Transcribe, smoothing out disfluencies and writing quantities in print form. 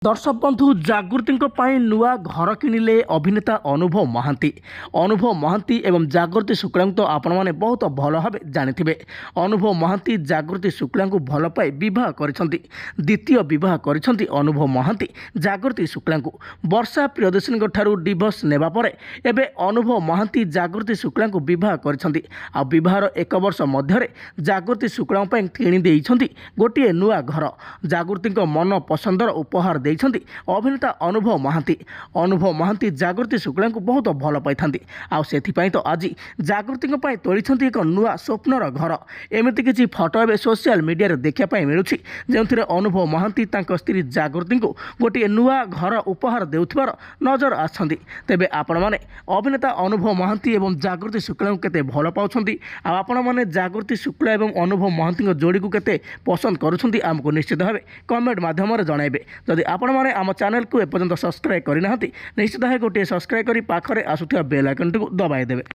दर्शक बंधु जागृति नुआ घर किणिले अभिनेता अनुभव महांती एवं जागृति शुक्ला तो आपण मैंने बहुत भल भाव जानी अनुभव महांती जागृति शुक्ला भल पाई बह द्वितीय बह कर अनुभव महांती जागृति शुक्ला वर्षा प्रियदर्शिनी डिभोर्स नेबा परे एबे अनुभव महांती जागृति शुक्ला बह कर एक वर्ष मध्य जागृति शुक्ला किणी गोटे नुआ घर जागृति मन पसंदर उपहार अभिनेता अनुभव महांती जागृति शुक्ला बहुत भल पाई आउ तो आज जागृति तोली एक नुआ स्वप्नर घर एमती किसी फटो ए सोशल मीडिया देखा मिलूँ जो अनुभव महांती स्त्री जागृति को गोटे नुआ घर उपहार देउथिबार नजर आछंती। तेबे आपण माने अभिनेता अनुभव महांती एवं जागृति शुक्ला को केते भल पाउछंती आपण माने जागृति शुक्ला एवं अनुभव महांती जोड़ी को केते पसंद करुछंती आमको निश्चित भाव कमेंट माध्यम जणाइबे। जदि आपण माने आम चैनल को एपर्यंत सब्सक्राइब करना निश्चित भाव गोटे सब्सक्राइब कर पाखरे आसुथिबा बेल आइकन को दबाई देबे।